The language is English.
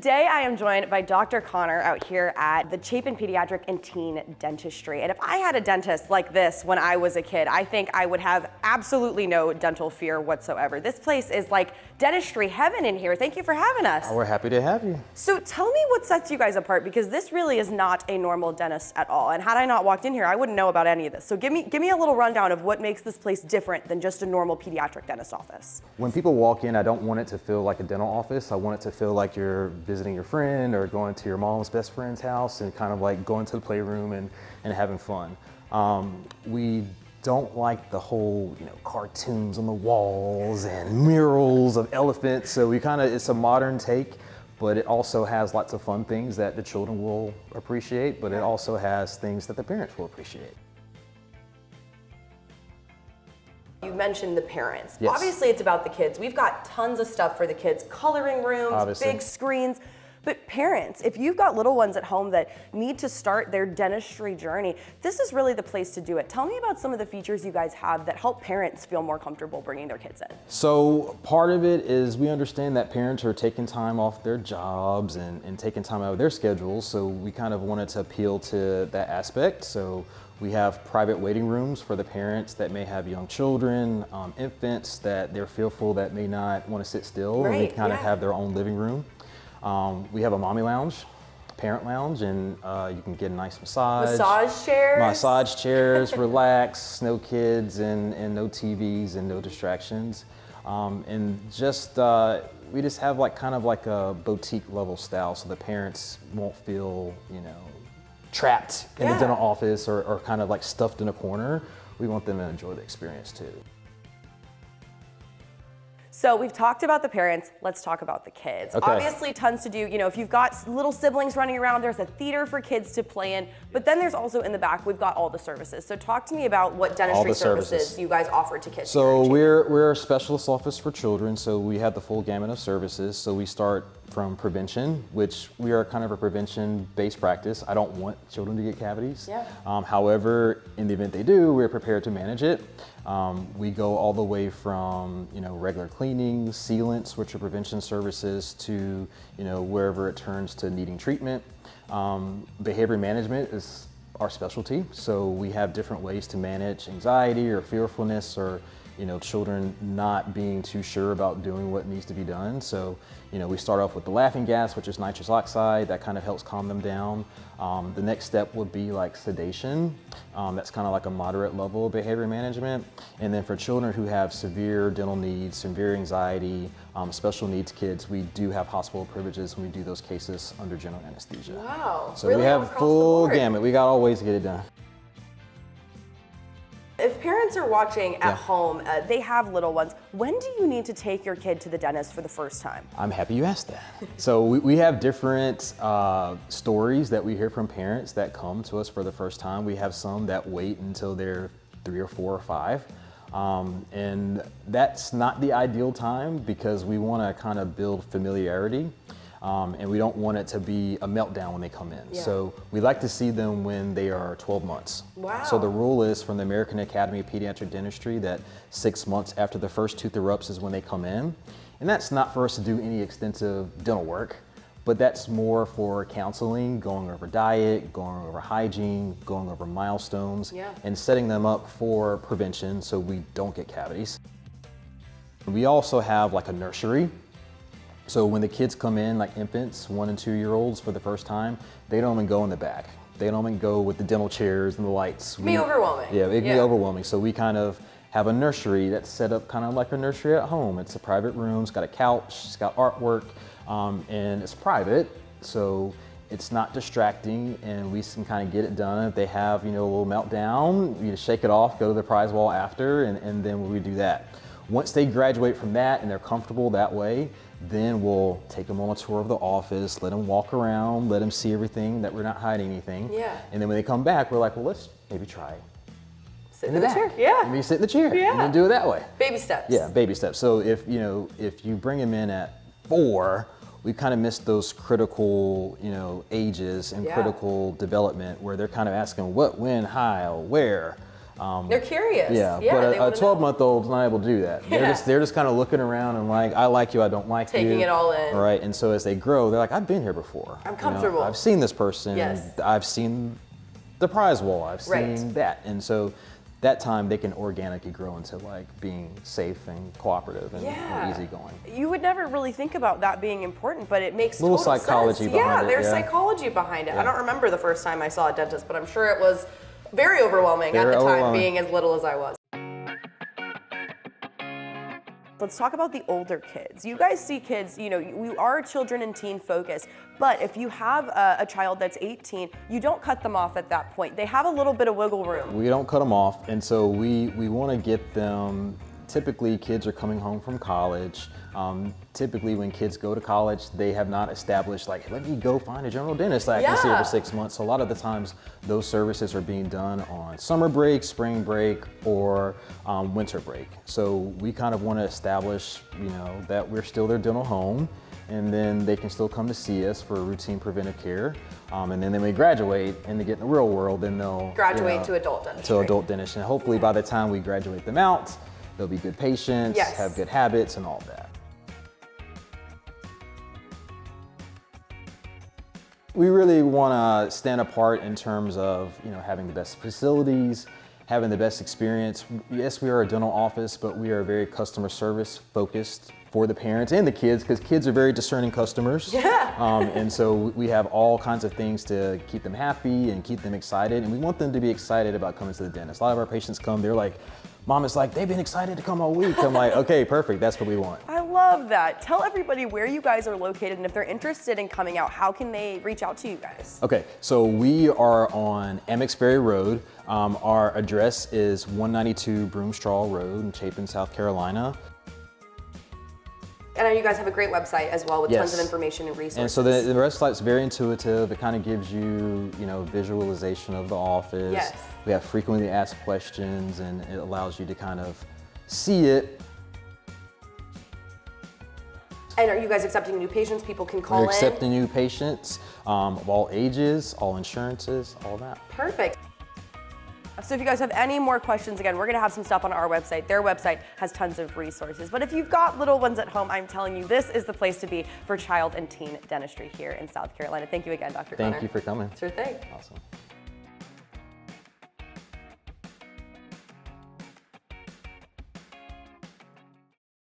Today I am joined by Dr. Connor out here at the Chapin Pediatric and Teen Dentistry. And if I had a dentist like this when I was a kid, I think I would have absolutely no dental fear whatsoever. This place is like dentistry heaven in here. Thank you for having us. We're happy to have you. So tell me what sets you guys apart, because this really is not a normal dentist at all. And had I not walked in here, I wouldn't know about any of this. So give me a little rundown of what makes this place different than just a normal pediatric dentist office. When people walk in, I don't want it to feel like a dental office. I want it to feel like you're visiting your friend or going to your mom's best friend's house and kind of like going to the playroom and having fun. We don't like the whole, cartoons on the walls and murals of elephants. So it's a modern take, but it also has lots of fun things that the children will appreciate, but it also has things that the parents will appreciate. You mentioned the parents. Yes. Obviously it's about the kids. We've got tons of stuff for the kids, coloring rooms, Obviously. big screens. But parents, if you've got little ones at home that need to start their dentistry journey, this is really the place to do it. Tell me about some of the features you guys have that help parents feel more comfortable bringing their kids in. So part of it is we understand that parents are taking time off their jobs and taking time out of their schedules. So we kind of wanted to appeal to that aspect. So we have private waiting rooms for the parents that may have young children, infants that they're fearful that may not want to sit still. Right, and they kind of have their own living room. We have a mommy lounge, parent lounge, and you can get a nice massage. Massage chairs, relax, no kids and no TVs and no distractions. And just, we just have kind of like a boutique level style so the parents won't feel, trapped in the dental office or kind of like stuffed in a corner. We want them to enjoy the experience too. So we've talked about the parents, let's talk about the kids. Okay. Obviously tons to do, if you've got little siblings running around, there's a theater for kids to play in, but then there's also in the back, we've got all the services. So talk to me about what dentistry services you guys offer to kids. So we're a specialist office for children, so we have the full gamut of services. So we start from prevention, which we are kind of a prevention-based practice. I don't want children to get cavities. Yeah. However, in the event they do, we're prepared to manage it. We go all the way from regular cleaning, sealants, which are prevention services, to wherever it turns to needing treatment. Behavior management is our specialty, so we have different ways to manage anxiety or fearfulness or children not being too sure about doing what needs to be done. So, we start off with the laughing gas, which is nitrous oxide. That kind of helps calm them down. The next step would be like sedation. That's kind of like a moderate level of behavior management. And then for children who have severe dental needs, severe anxiety, special needs kids, we do have hospital privileges and we do those cases under general anesthesia. Wow. So really we have full gamut. We got all ways to get it done. If parents are watching at home, they have little ones, when do you need to take your kid to the dentist for the first time? I'm happy you asked that. So we have different stories that we hear from parents that come to us for the first time. We have some that wait until they're 3 or 4 or 5. And that's not the ideal time because we want to kind of build familiarity. And we don't want it to be a meltdown when they come in. Yeah. So we like to see them when they are 12 months. Wow. So the rule is from the American Academy of Pediatric Dentistry that 6 months after the first tooth erupts is when they come in. And that's not for us to do any extensive dental work, but that's more for counseling, going over diet, going over hygiene, going over milestones, and setting them up for prevention so we don't get cavities. We also have like a nursery. So when the kids come in, like infants, 1 and 2 year olds for the first time, they don't even go in the back. They don't even go with the dental chairs and the lights. It can be overwhelming. Yeah, it can be overwhelming. So we kind of have a nursery that's set up kind of like a nursery at home. It's a private room, it's got a couch, it's got artwork, and it's private. So it's not distracting and we can kind of get it done. If they have, a little meltdown, you just shake it off, go to the prize wall after, and then we do that. Once they graduate from that and they're comfortable that way, then we'll take them on a tour of the office, let them walk around, let them see everything, that we're not hiding anything. Yeah. And then when they come back, we're like, well, let's maybe try sit in the chair. Yeah. Maybe sit in the chair Yeah. and then do it that way. Baby steps. Yeah, baby steps. So if you bring them in at 4, we kind of missed those critical, ages and critical development where they're kind of asking what, when, how, where. They're curious. Yeah, they but a wanna know. 12-month-old's not able to do that. They're just kind of looking around and like, I like you, I don't like you. Taking it all in. Right, and so as they grow, they're like, I've been here before. I'm comfortable. I've seen this person. Yes. I've seen the prize wall. I've seen Right. that. And so that time they can organically grow into like being safe and cooperative and easygoing. You would never really think about that being important, but it makes Little total psychology sense. behind it, There's yeah. psychology behind it. I don't remember the first time I saw a dentist, but I'm sure it was very overwhelming at the time, being as little as I was. Let's talk about the older kids. You guys see kids, you know, we are children and teen focused, but if you have a child that's 18, you don't cut them off at that point. They have a little bit of wiggle room. We don't cut them off, and so we want to get them. Typically, kids are coming home from college. Typically, when kids go to college, they have not established like, let me go find a general dentist that I can see every 6 months. So a lot of the times, those services are being done on summer break, spring break, or winter break. So we kind of want to establish, you know, that we're still their dental home, and then they can still come to see us for routine preventive care. And then when they graduate and they get in the real world, then they'll Graduate to adult dentistry. To adult dentistry, and hopefully by the time we graduate them out, they'll be good patients, have good habits, and all that. We really want to stand apart in terms of, you know, having the best facilities, having the best experience. Yes, we are a dental office, but we are very customer service focused for the parents and the kids, because kids are very discerning customers. And so we have all kinds of things to keep them happy and keep them excited, and we want them to be excited about coming to the dentist. A lot of our patients come, they're like, Mom, it's like, they've been excited to come all week. I'm like, okay, perfect, that's what we want. I love that. Tell everybody where you guys are located, and if they're interested in coming out, how can they reach out to you guys? Okay, so we are on Amex Ferry Road. Our address is 192 Broomstraw Road in Chapin, South Carolina. And I know you guys have a great website as well with tons of information and resources. And so the website's very intuitive. It kind of gives you, you know, visualization of the office. Yes. We have frequently asked questions, and it allows you to kind of see it. And are you guys accepting new patients? People can call in? We're accepting new patients of all ages, all insurances, all that. Perfect. So if you guys have any more questions, again, we're gonna have some stuff on our website. Their website has tons of resources. But if you've got little ones at home, I'm telling you, this is the place to be for child and teen dentistry here in South Carolina. Thank you again, Dr. Connor. Thank you for coming. Sure thing. Awesome.